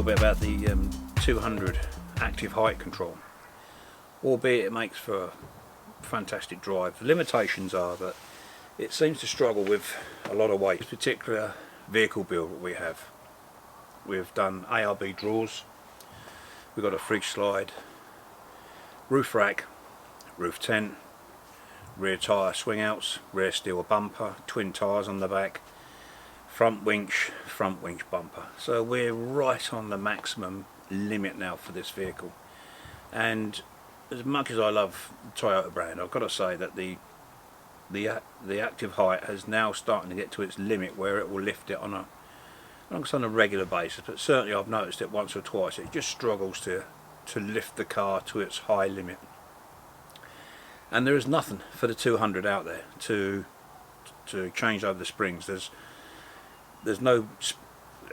little bit about the 200 active height control. Albeit it makes for a fantastic drive. The limitations are that it seems to struggle with a lot of weight. This particular vehicle build that we have, we've done ARB drawers, we've got a fridge slide, roof rack, roof tent, rear tyre swing outs, rear steel bumper, twin tyres on the back, front winch bumper. So we're right on the maximum limit now for this vehicle. And as much as I love the Toyota brand, I've got to say that the active height has now starting to get to its limit where it will lift it on a regular basis, but certainly I've noticed it once or twice. It just struggles to lift the car to its high limit. And there is nothing for the 200 out there to change over the springs. There's no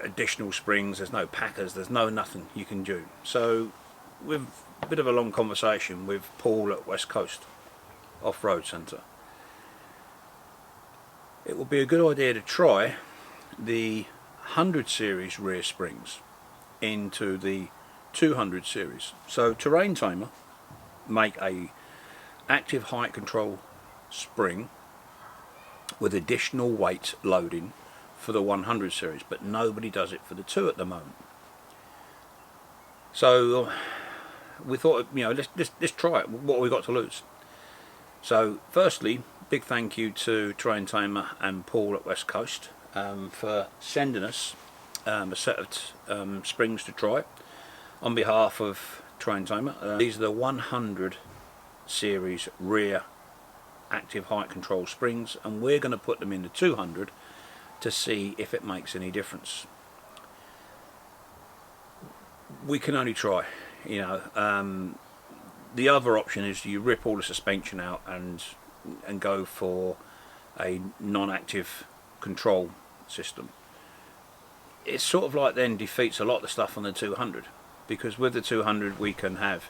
additional springs, there's no packers, there's nothing you can do. So with a bit of a long conversation with Paul at West Coast Off-Road Centre, it would be a good idea to try the 100 series rear springs into the 200 series. So Terrain Tamer make a active height control spring with additional weight loading for the 100 series, but nobody does it for the 2 at the moment. So we thought, you know, let's try it. What have we got to lose? So firstly, big thank you to Terrain Tamer and Paul at West Coast for sending us a set of springs to try on behalf of Terrain Tamer. These are the 100 series rear active height control springs, and we're going to put them in the 200 to see if it makes any difference. We can only try, you know. The other option is you rip all the suspension out and go for a non-active control system. It's sort of like then defeats a lot of the stuff on the 200, because with the 200 we can have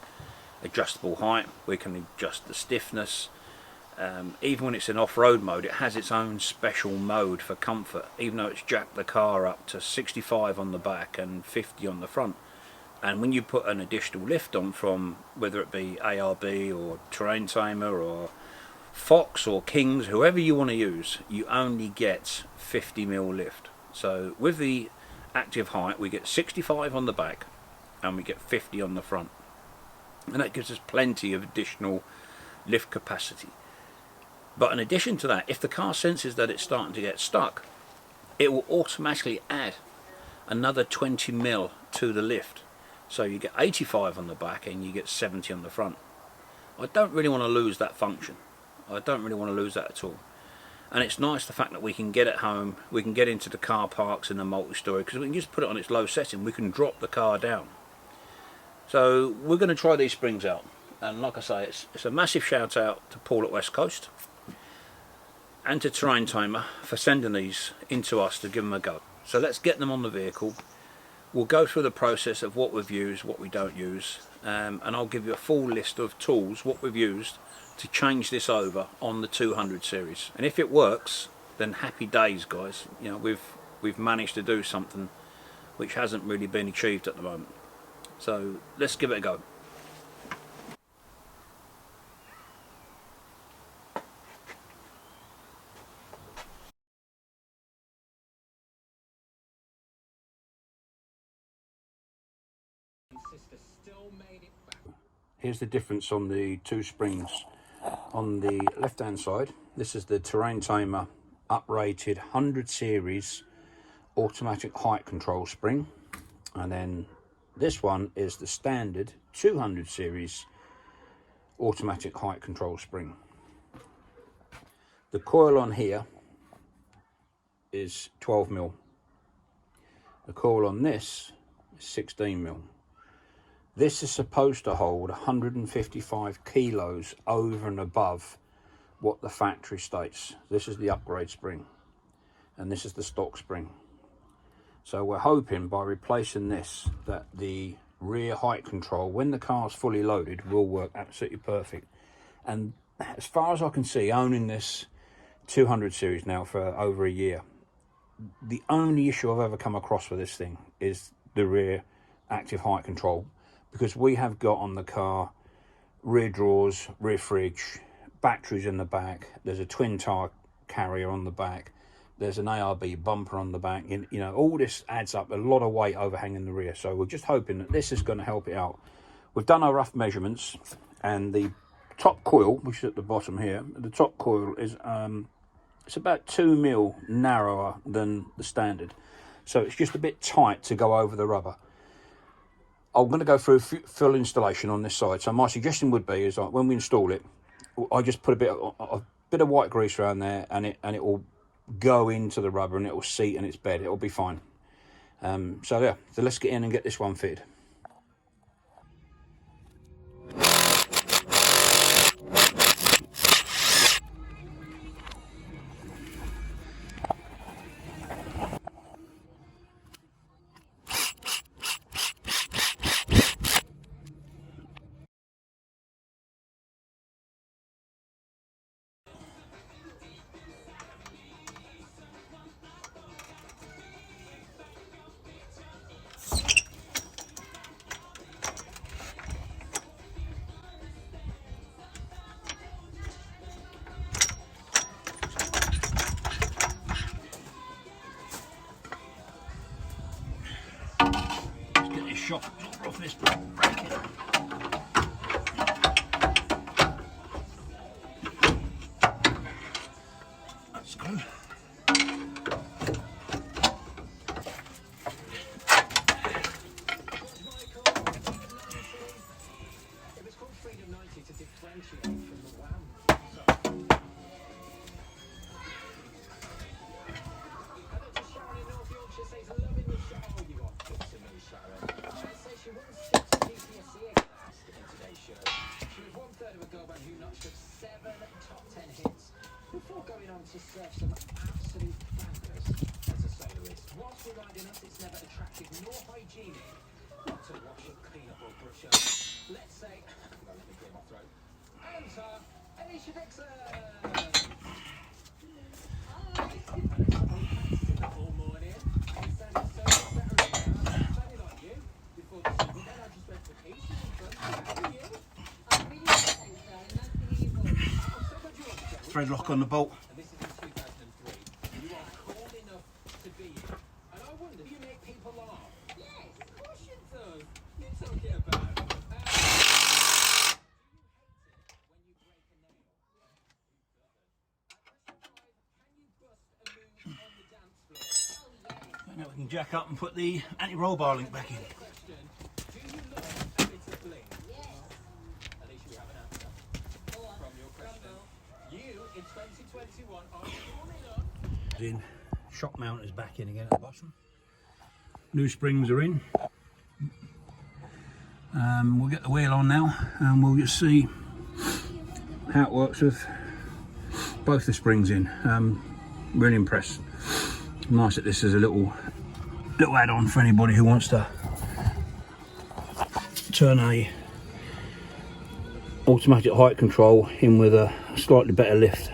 adjustable height, we can adjust the stiffness. Even when it's in off-road mode, it has its own special mode for comfort, even though it's jacked the car up to 65 on the back and 50 on the front. And when you put an additional lift on from whether it be ARB or Terrain Tamer or Fox or Kings, whoever you want to use, you only get 50mm lift. So with the active height we get 65 on the back and we get 50 on the front, and that gives us plenty of additional lift capacity. But in addition to that, if the car senses that it's starting to get stuck, it will automatically add another 20mm to the lift. So you get 85 on the back and you get 70 on the front. I don't really want to lose that function. I don't really want to lose that at all. And it's nice the fact that we can get it home, we can get into the car parks in the multi-story, because we can just put it on its low setting, we can drop the car down. So we're going to try these springs out. And like I say, it's a massive shout out to Paul at West Coast and to Terrain Tamer for sending these into us to give them a go. So let's get them on the vehicle. We'll go through the process of what we've used, what we don't use, and I'll give you a full list of tools, what we've used to change this over on the 200 series. And if it works, then happy days, guys. You know, we've managed to do something which hasn't really been achieved at the moment. So let's give it a go. Here's the difference on the 2 springs. On the left hand side, this is the Terrain Tamer uprated 100 series automatic height control spring, and then this one is the standard 200 series automatic height control spring. The coil on here is 12mm. The coil on this is 16mm. This is supposed to hold 155 kilos over and above what the factory states. This is the upgrade spring and this is the stock spring. So we're hoping by replacing this that the rear height control, when the car's fully loaded, will work absolutely perfect. And as far as I can see, owning this 200 series now for over a year, the only issue I've ever come across with this thing is the rear active height control, because we have got on the car rear drawers, rear fridge, batteries in the back, there's a twin tire carrier on the back, there's an ARB bumper on the back, and you know, all this adds up a lot of weight overhanging the rear. So we're just hoping that this is going to help it out. We've done our rough measurements, and the top coil, which is at the bottom here, the top coil is it's about 2 mil narrower than the standard, so it's just a bit tight to go over the rubber. I'm going to go through full installation on this side. So my suggestion would be is like when we install it, I just put a bit of white grease around there, and it will go into the rubber and it will seat in its bed. It'll be fine. So yeah, so let's get in and get this one fitted. Shot off this bracket. Let's go. It was called Freedom 90 to differentiate from the WAM. To serve some absolute bangers as a soloist. Whilst we're riding us, it's never attractive nor hygienic not to wash up, clean up or brush up. Let's say, let me clear my throat. Enter Alicia Dixon! All morning. You sounded so much better now. I sounded like you before the single. Then I just went to pieces in front. How are you? I'm really good, thanks, darling. Nice to hear your voice. Thread lock on the bolt. Now we can jack up and put the anti-roll bar link back in. In shock mount is back in again at the bottom. New springs are in. We'll get the wheel on now, and we'll just see how it works with both the springs in. Really impressed. Nice that this is a little add-on for anybody who wants to turn a automatic height control in with a slightly better lift.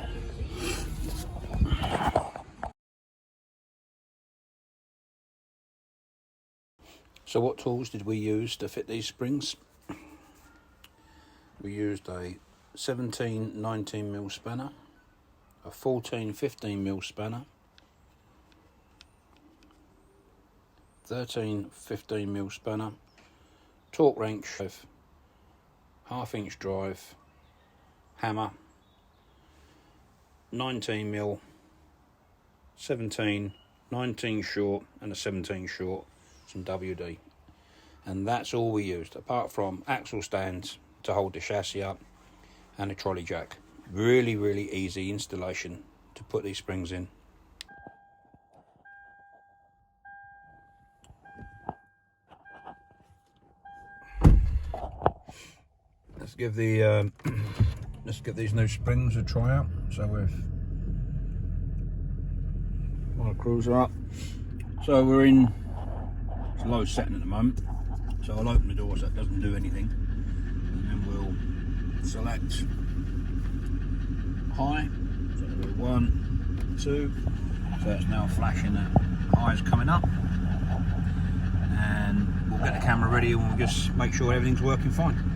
So what tools did we use to fit these springs? We used a 17-19mm spanner, a 14-15mm spanner, 13-15mm spanner, torque wrench, half-inch drive, hammer, 19mm, 17, 19 short and a 17 short, some WD. And that's all we used, apart from axle stands to hold the chassis up and a trolley jack. Really, really easy installation to put these springs in. Let's give these new springs a try out. So we've got a cruiser up. So we're in low setting at the moment. So I'll open the door so it doesn't do anything, and then we'll select high. So it'll be 1, 2. So it's now flashing that high is coming up. and we'll get the camera ready and we'll just make sure everything's working fine.